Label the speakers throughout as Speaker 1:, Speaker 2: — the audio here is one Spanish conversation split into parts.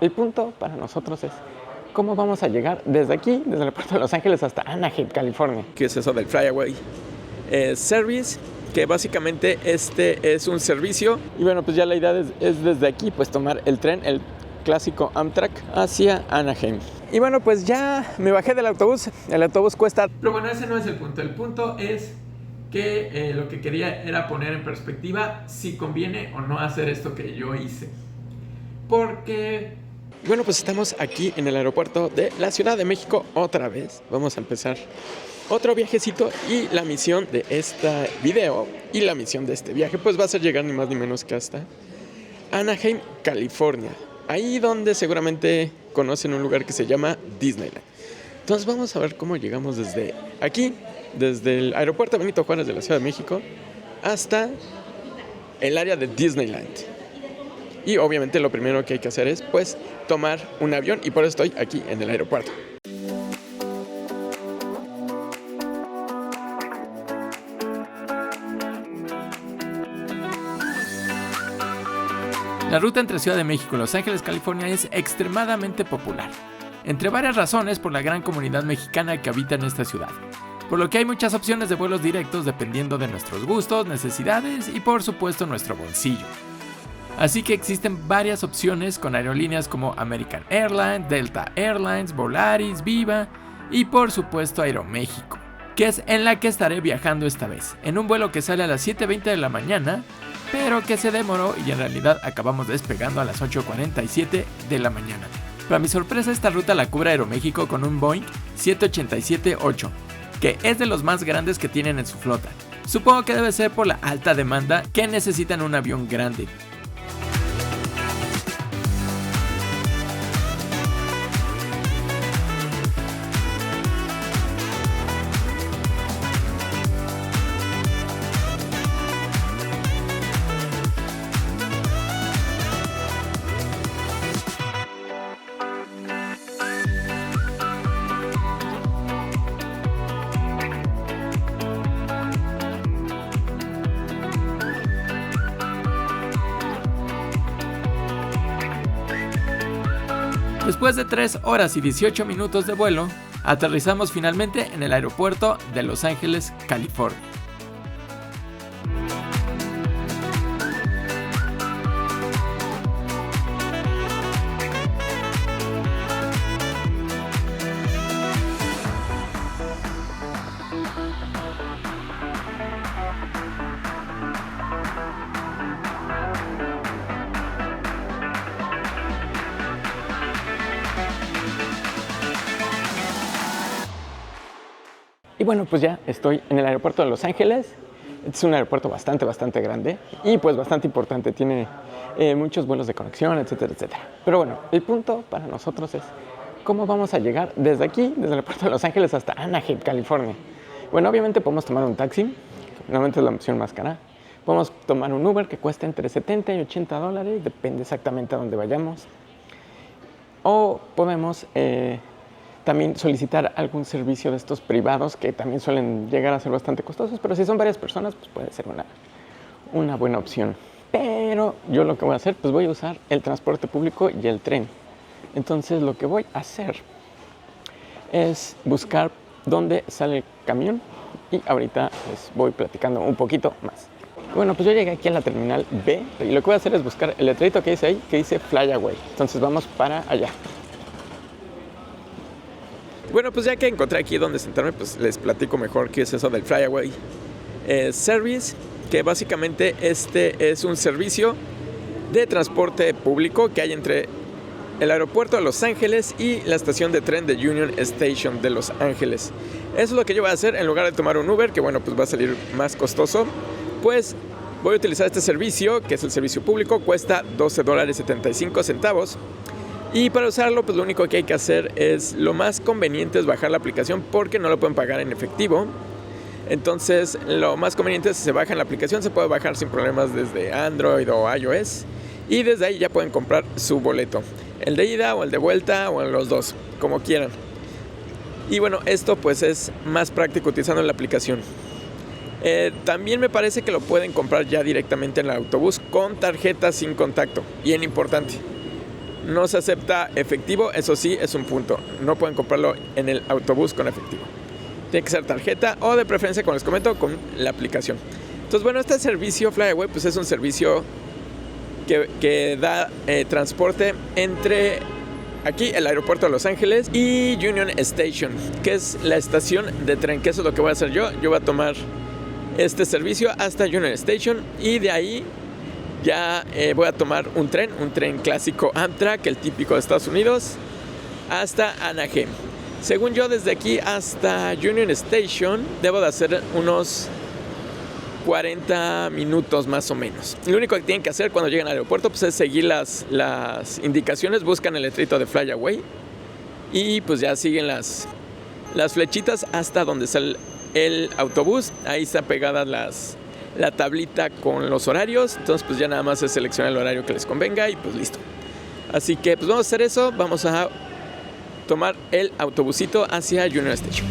Speaker 1: El punto para nosotros es cómo vamos a llegar desde aquí, desde el aeropuerto de Los Ángeles hasta Anaheim, California.
Speaker 2: ¿Qué es eso del Flyaway Service? Que básicamente este es un servicio.
Speaker 1: Y bueno, pues ya la idea es desde aquí, pues tomar el tren, el clásico Amtrak, hacia Anaheim.
Speaker 2: Y bueno, pues ya me bajé del autobús. El autobús cuesta...
Speaker 3: Pero bueno, ese no es el punto. El punto es que lo que quería era poner en perspectiva si conviene o no hacer esto que yo hice. Porque...
Speaker 2: Bueno, pues estamos aquí en el aeropuerto de la Ciudad de México otra vez. Vamos a empezar otro viajecito y la misión de este video y la misión de este viaje pues va a ser llegar ni más ni menos que hasta Anaheim, California. Ahí donde seguramente conocen un lugar que se llama Disneyland. Entonces vamos a ver cómo llegamos desde aquí, desde el aeropuerto Benito Juárez de la Ciudad de México hasta el área de Disneyland. Y obviamente lo primero que hay que hacer es pues tomar un avión y por eso estoy aquí en el aeropuerto.
Speaker 3: La ruta entre Ciudad de México y Los Ángeles, California es extremadamente popular, entre varias razones por la gran comunidad mexicana que habita en esta ciudad, por lo que hay muchas opciones de vuelos directos dependiendo de nuestros gustos, necesidades y por supuesto nuestro bolsillo. Así que existen varias opciones con aerolíneas como American Airlines, Delta Airlines, Volaris, Viva y por supuesto Aeroméxico, que es en la que estaré viajando esta vez, en un vuelo que sale a las 7:20 de la mañana, pero que se demoró y en realidad acabamos despegando a las 8:47 de la mañana. Para mi sorpresa, esta ruta la cubre Aeroméxico con un Boeing 787-8, que es de los más grandes que tienen en su flota. Supongo que debe ser por la alta demanda que necesitan un avión grande. Después de 3 horas y 18 minutos de vuelo, aterrizamos finalmente en el aeropuerto de Los Ángeles, California.
Speaker 1: Y bueno, pues ya estoy en el aeropuerto de Los Ángeles. Es un aeropuerto bastante grande y pues bastante importante. Tiene muchos vuelos de conexión, etcétera, etcétera. Pero bueno, el punto para nosotros es cómo vamos a llegar desde aquí, desde el aeropuerto de Los Ángeles hasta Anaheim, California. Bueno, obviamente podemos tomar un taxi. Normalmente es la opción más cara. Podemos tomar un Uber que cuesta entre $70 y $80. Depende exactamente a dónde vayamos. O podemos... también solicitar algún servicio de estos privados que también suelen llegar a ser bastante costosos, pero si son varias personas, pues puede ser una buena opción. Pero yo lo que voy a hacer, pues voy a usar el transporte público y el tren. Entonces lo que voy a hacer es buscar dónde sale el camión y ahorita les voy platicando un poquito más. Bueno, pues yo llegué aquí a la terminal B y lo que voy a hacer es buscar el letrerito que dice ahí, que dice Flyaway. Entonces vamos para allá.
Speaker 2: Bueno, pues ya que encontré aquí donde sentarme, pues les platico mejor qué es eso del Flyaway Service, que básicamente este es un servicio de transporte público que hay entre el aeropuerto de Los Ángeles y la estación de tren de Union Station de Los Ángeles. Eso es lo que yo voy a hacer en lugar de tomar un Uber, que bueno, pues va a salir más costoso. Pues voy a utilizar este servicio, que es el servicio público, cuesta $12.75. Y para usarlo, pues lo único que hay que hacer es, lo más conveniente es bajar la aplicación porque no lo pueden pagar en efectivo. Entonces, lo más conveniente es que se baja en la aplicación, se puede bajar sin problemas desde Android o iOS. Y desde ahí ya pueden comprar su boleto. El de ida o el de vuelta o los dos, como quieran. Y bueno, esto pues es más práctico utilizando la aplicación. También me parece que lo pueden comprar ya directamente en el autobús con tarjeta sin contacto. Bien importante. No se acepta efectivo, eso sí es un punto. No pueden comprarlo en el autobús con efectivo. Tiene que ser tarjeta o de preferencia, como les comento, con la aplicación. Entonces, bueno, este servicio Flyaway pues es un servicio que da transporte entre aquí el aeropuerto de Los Ángeles y Union Station, que es la estación de tren, que eso es lo que voy a hacer yo. Yo voy a tomar este servicio hasta Union Station y de ahí ya voy a tomar un tren clásico Amtrak, el típico de Estados Unidos, hasta Anaheim. Según yo, desde aquí hasta Union Station debo de hacer unos 40 minutos más o menos. Lo único que tienen que hacer cuando lleguen al aeropuerto pues es seguir las indicaciones, buscan el letrito de Flyaway y pues ya siguen las flechitas hasta donde sale el autobús. Ahí está pegada la tablita con los horarios, entonces pues ya nada más es seleccionar el horario que les convenga y pues listo. Así que pues vamos a hacer eso, vamos a tomar el autobusito hacia Union Station.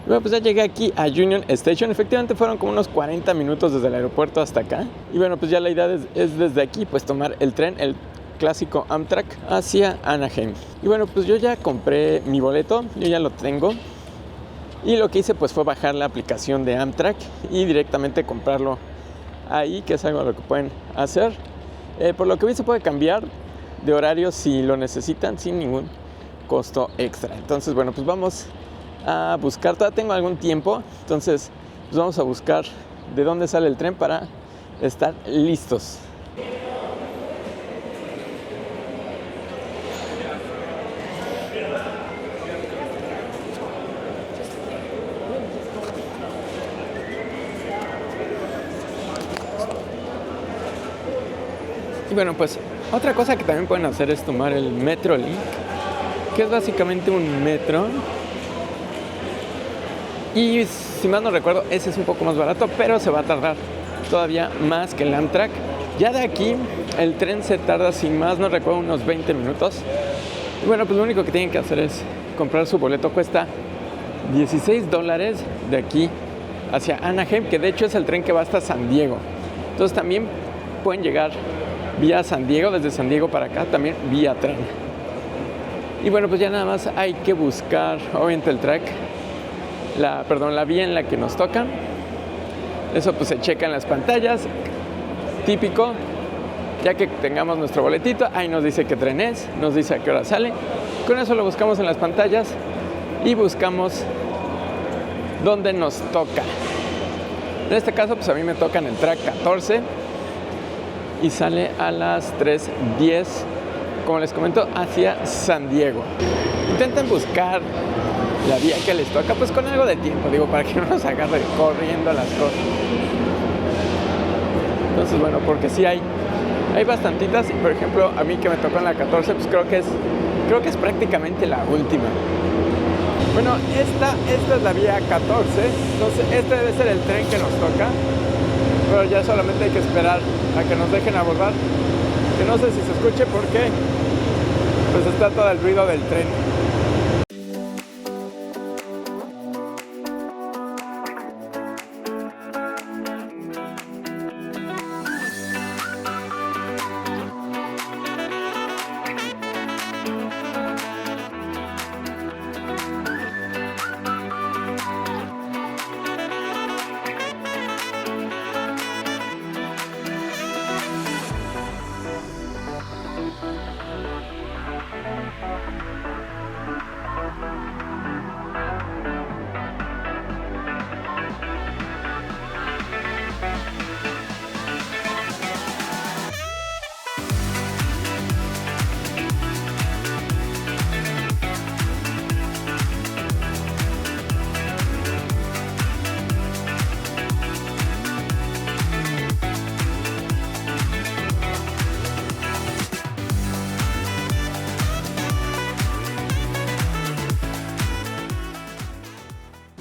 Speaker 2: Bueno, pues ya llegué aquí a Union Station. Efectivamente fueron como unos 40 minutos desde el aeropuerto hasta acá. Y bueno, pues ya la idea es desde aquí pues tomar el tren, el clásico Amtrak, hacia Anaheim. Y bueno, pues yo ya compré mi boleto, yo ya lo tengo. Y lo que hice pues fue bajar la aplicación de Amtrak y directamente comprarlo ahí, que es algo a lo que pueden hacer. Por lo que vi se puede cambiar de horario si lo necesitan sin ningún costo extra. Entonces bueno, pues vamos a buscar, todavía tengo algún tiempo, entonces pues vamos a buscar de dónde sale el tren para estar listos. Y bueno, pues otra cosa que también pueden hacer es tomar el Metrolink, que es básicamente un metro. Y si mal no recuerdo, ese es un poco más barato, pero se va a tardar todavía más que el Amtrak. Ya de aquí, el tren se tarda, sin más no recuerdo, unos 20 minutos. Y bueno, pues lo único que tienen que hacer es comprar su boleto. Cuesta $16 de aquí hacia Anaheim, que de hecho es el tren que va hasta San Diego. Entonces también pueden llegar vía San Diego, desde San Diego para acá, también vía tren. Y bueno, pues ya nada más hay que buscar, obviamente, el track. La vía en la que nos toca. Eso pues se checa en las pantallas, típico. Ya que tengamos nuestro boletito, ahí nos dice qué tren es, nos dice a qué hora sale. Con eso lo buscamos en las pantallas y buscamos dónde nos toca. En este caso pues a mí me toca en el track 14 y sale a las 3:10, como les comento, hacia San Diego. Intenten buscar la vía que les toca, pues con algo de tiempo, digo, para que no nos agarre corriendo las cosas. Entonces, bueno, porque sí hay bastantitas, y por ejemplo, a mí que me tocó en la 14, pues creo que es prácticamente la última. Bueno, esta es la vía 14, entonces este debe ser el tren que nos toca, pero ya solamente hay que esperar a que nos dejen abordar, que no sé si se escuche porque pues está todo el ruido del tren.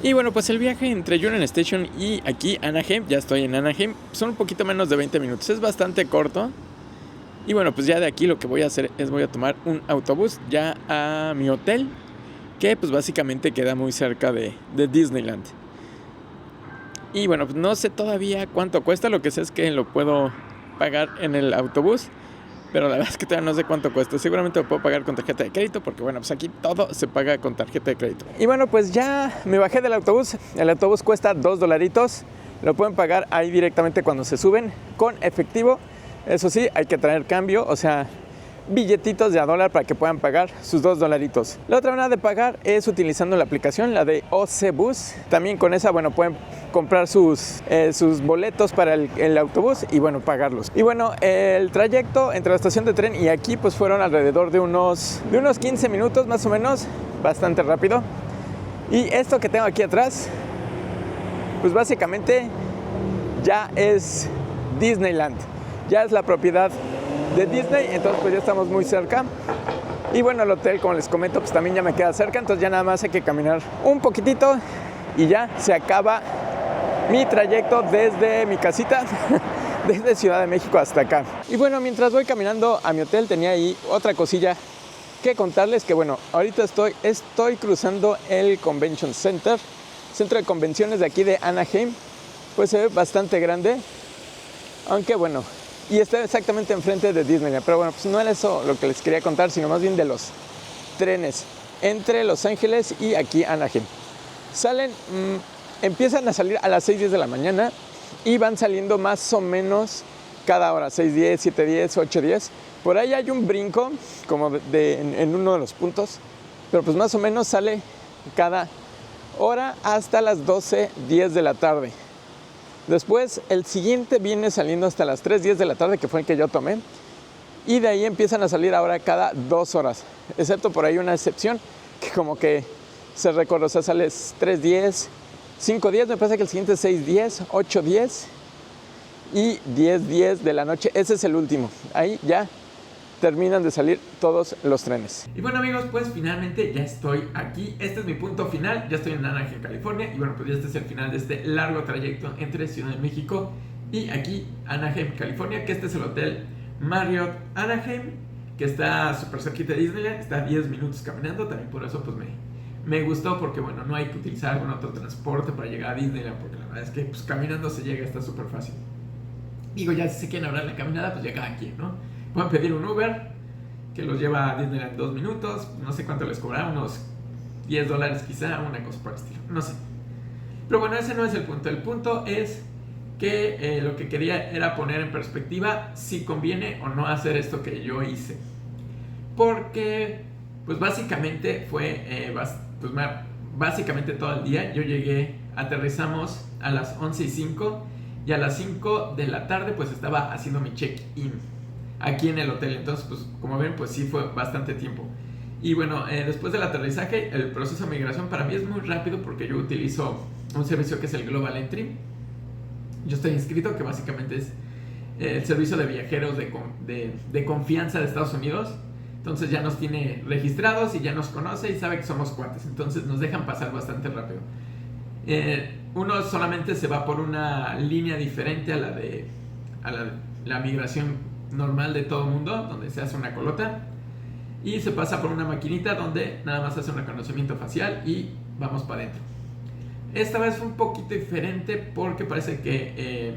Speaker 2: Y bueno, pues el viaje entre Union Station y aquí Anaheim, ya estoy en Anaheim, son un poquito menos de 20 minutos, es bastante corto. Y bueno, pues ya de aquí lo que voy a hacer es voy a tomar un autobús ya a mi hotel, que pues básicamente queda muy cerca de Disneyland. Y bueno, pues no sé todavía cuánto cuesta, lo que sé es que lo puedo pagar en el autobús, pero la verdad es que todavía no sé cuánto cuesta. Seguramente lo puedo pagar con tarjeta de crédito, porque bueno, pues aquí todo se paga con tarjeta de crédito. Y bueno, pues ya me bajé del autobús. El autobús cuesta $2. Lo pueden pagar ahí directamente cuando se suben con efectivo. Eso sí, hay que traer cambio, o sea, billetitos de $1 para que puedan pagar sus $2. La otra manera de pagar es utilizando la aplicación, la de OC Bus. También con esa, bueno, pueden comprar sus boletos para el autobús y bueno, pagarlos. Y bueno, el trayecto entre la estación de tren y aquí pues fueron alrededor de unos 15 minutos más o menos, bastante rápido. Y esto que tengo aquí atrás, pues básicamente ya es Disneyland, ya es la propiedad de Disney, entonces pues ya estamos muy cerca. Y bueno, el hotel, como les comento, pues también ya me queda cerca, entonces ya nada más hay que caminar un poquitito y ya se acaba mi trayecto desde mi casita, desde Ciudad de México hasta acá. Y bueno, mientras voy caminando a mi hotel tenía ahí otra cosilla que contarles, que bueno, ahorita estoy cruzando el Convention Center, centro de convenciones de aquí de Anaheim. Pues se ve bastante grande, aunque bueno, y está exactamente enfrente de Disneyland. Pero bueno, pues no era eso lo que les quería contar, sino más bien de los trenes entre Los Ángeles y aquí Anaheim. Empiezan a salir a las 6:10 de la mañana y van saliendo más o menos cada hora, 6:10, 7:10, 8:10. Por ahí hay un brinco como en uno de los puntos, pero pues más o menos sale cada hora hasta las 12:10 de la tarde. Después el siguiente viene saliendo hasta las 3:10 de la tarde, que fue el que yo tomé, y de ahí empiezan a salir ahora cada 2 horas, excepto por ahí una excepción que como que se recorre, o sea, sale 3:10, 5:10, me parece que el siguiente es 6:10, 8:10 y 10:10 de la noche. Ese es el último, ahí ya terminan de salir todos los trenes.
Speaker 3: Y bueno amigos, pues finalmente ya estoy aquí. Este es mi punto final, ya estoy en Anaheim, California. Y bueno, pues ya este es el final de este largo trayecto entre Ciudad de México y aquí Anaheim, California, que este es el hotel Marriott Anaheim, que está súper cerquita de Disneyland, está a 10 minutos caminando. También por eso pues me gustó, porque bueno, no hay que utilizar algún otro transporte para llegar a Disneyland, porque la verdad es que pues caminando se llega, está súper fácil. Digo, ya si se quieren ahorrar la caminada, pues ya cada quien, ¿no? Pueden pedir un Uber que los lleva a Disneyland 2 minutos. No sé cuánto les cobrará, unos $10 quizá, una cosa por el estilo, no sé. Pero bueno, ese no es el punto. El punto es que lo que quería era poner en perspectiva si conviene o no hacer esto que yo hice. Porque, pues básicamente fue, básicamente todo el día. Yo llegué, aterrizamos a las 11:05 y a las 5 de la tarde pues estaba haciendo mi check-in aquí en el hotel. Entonces pues como ven pues sí fue bastante tiempo. Y bueno, después del aterrizaje el proceso de migración para mí es muy rápido, porque yo utilizo un servicio que es el Global Entry. Yo estoy inscrito, que básicamente es el servicio de viajeros de confianza de Estados Unidos. Entonces ya nos tiene registrados y ya nos conoce y sabe que somos cuates. Entonces nos dejan pasar bastante rápido. Uno solamente se va por una línea diferente a la migración normal de todo el mundo, donde se hace una colota y se pasa por una maquinita donde nada más hace un reconocimiento facial y vamos para adentro. Esta vez fue un poquito diferente, porque parece que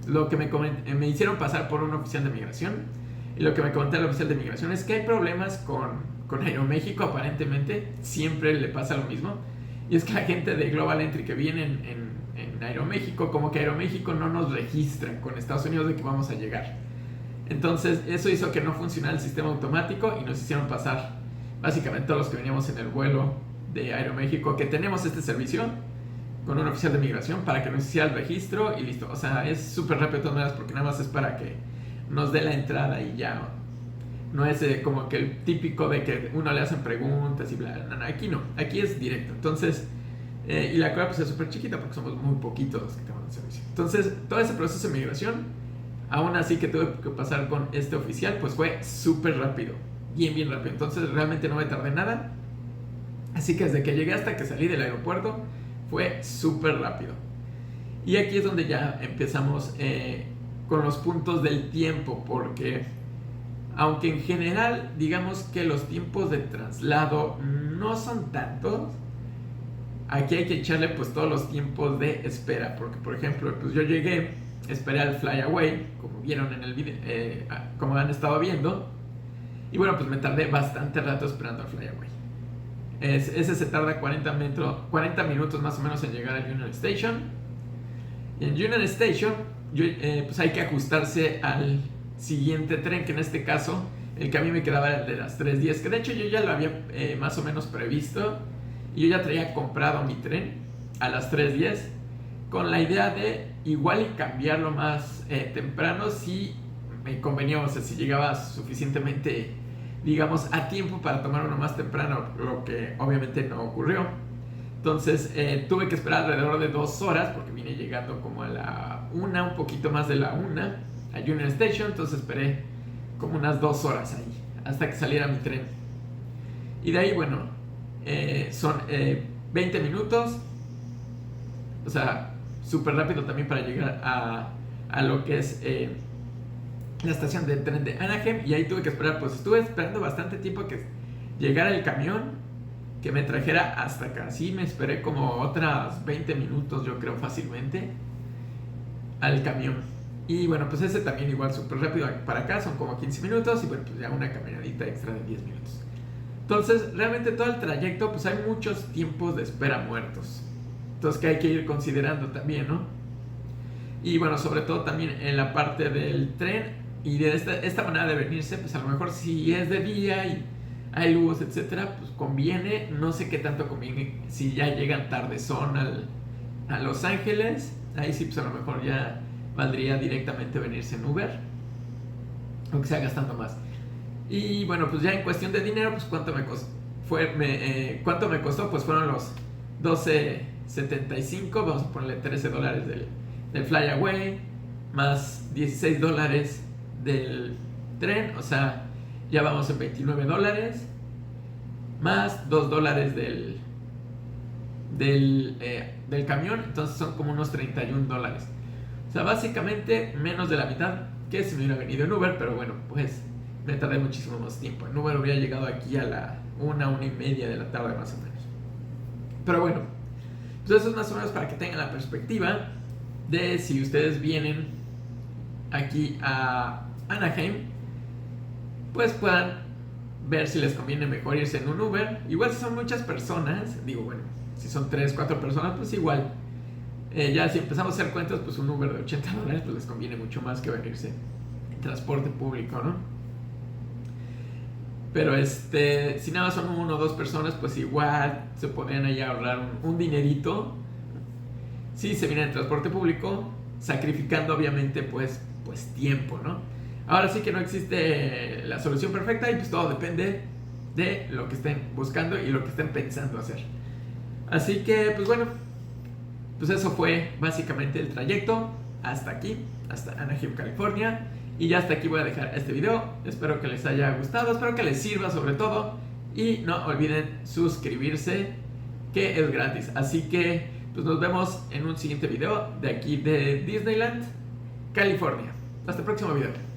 Speaker 3: lo que me hicieron pasar por un oficial de migración, y lo que me comentó el oficial de migración es que hay problemas con Aeroméxico. Aparentemente siempre le pasa lo mismo, y es que la gente de Global Entry que viene en Aeroméxico, como que Aeroméxico no nos registra con Estados Unidos de que vamos a llegar. Entonces eso hizo que no funcionara el sistema automático y nos hicieron pasar básicamente todos los que veníamos en el vuelo de Aeroméxico, que tenemos este servicio, con un oficial de migración para que nos hiciera el registro y listo. O sea, es súper rápido de todas maneras, porque nada más es para que nos dé la entrada y ya. No es como que el típico de que uno le hacen preguntas y bla, bla, bla. Aquí no, aquí es directo. Entonces, y la cola pues es súper chiquita, porque somos muy poquitos los que tenemos el servicio. Entonces, todo ese proceso de migración, aún así que tuve que pasar con este oficial, pues fue súper rápido, bien rápido. Entonces realmente no me tardé nada. Así que desde que llegué hasta que salí del aeropuerto fue súper rápido. Y aquí es donde ya empezamos con los puntos del tiempo, porque aunque en general digamos que los tiempos de traslado no son tantos, aquí hay que echarle pues todos los tiempos de espera, porque por ejemplo pues yo llegué, esperé al Flyaway, como vieron en el video, como han estado viendo, y bueno, pues me tardé bastante rato esperando al Flyaway. Ese se tarda 40 minutos más o menos en llegar al Union Station. Y en Union Station pues hay que ajustarse al siguiente tren, que en este caso el que a mí me quedaba era el de las 3:10, que de hecho yo ya lo había más o menos previsto, y yo ya traía comprado mi tren a las 3:10 con la idea de igual y cambiarlo más temprano si me convenía, o sea, si llegaba suficientemente, digamos, a tiempo para tomar uno más temprano, lo que obviamente no ocurrió. Entonces tuve que esperar alrededor de 2 horas, porque vine llegando como a la 1, un poquito más de la 1, a Union Station. Entonces esperé como unas 2 horas ahí, hasta que saliera mi tren. Y de ahí, bueno, son 20 minutos, o sea, súper rápido también para llegar a lo que es la estación de tren de Anaheim. Y ahí tuve que esperar, pues estuve esperando bastante tiempo que llegara el camión, que me trajera hasta acá. Sí, me esperé como otras 20 minutos, yo creo, fácilmente, al camión. Y bueno, pues ese también igual súper rápido para acá, son como 15 minutos, y bueno, pues ya una caminadita extra de 10 minutos. Entonces, realmente todo el trayecto, pues hay muchos tiempos de espera muertos. Entonces, que hay que ir considerando también, ¿no? Y bueno, sobre todo también en la parte del tren y de esta manera de venirse, pues a lo mejor si es de día y hay luz, etcétera, pues conviene, no sé qué tanto conviene si ya llegan tardezón a Los Ángeles. Ahí sí, pues a lo mejor ya valdría directamente venirse en Uber, aunque sea gastando más. Y bueno, pues ya en cuestión de dinero, pues cuánto me costó, pues fueron los $12.75, vamos a ponerle $13 del Flyaway, más $16 del tren, o sea, ya vamos en $29, más $2 del camión, entonces son como unos $31. O sea, básicamente menos de la mitad que si me hubiera venido en Uber, pero bueno, pues me tardé muchísimo más tiempo. En Uber hubiera llegado aquí a la 1:30 de la tarde más o menos. Pero bueno, pues eso es más o menos para que tengan la perspectiva de si ustedes vienen aquí a Anaheim, pues puedan ver si les conviene mejor irse en un Uber. Igual si son muchas personas, digo, bueno, si son 3, 4 personas, pues igual, ya si empezamos a hacer cuentas, pues un Uber de $80 pues les conviene mucho más que venirse en transporte público, ¿no? Pero si nada más son 1 o 2 personas, pues igual se podrían ahí ahorrar un dinerito si se viene en transporte público, sacrificando obviamente pues tiempo, ¿no? Ahora sí que no existe la solución perfecta, y pues todo depende de lo que estén buscando y lo que estén pensando hacer. Así que pues bueno, pues eso fue básicamente el trayecto hasta aquí, hasta Anaheim, California. Y ya hasta aquí voy a dejar este video. Espero que les haya gustado, espero que les sirva sobre todo. Y no olviden suscribirse, que es gratis. Así que pues nos vemos en un siguiente video de aquí de Disneyland, California. Hasta el próximo video.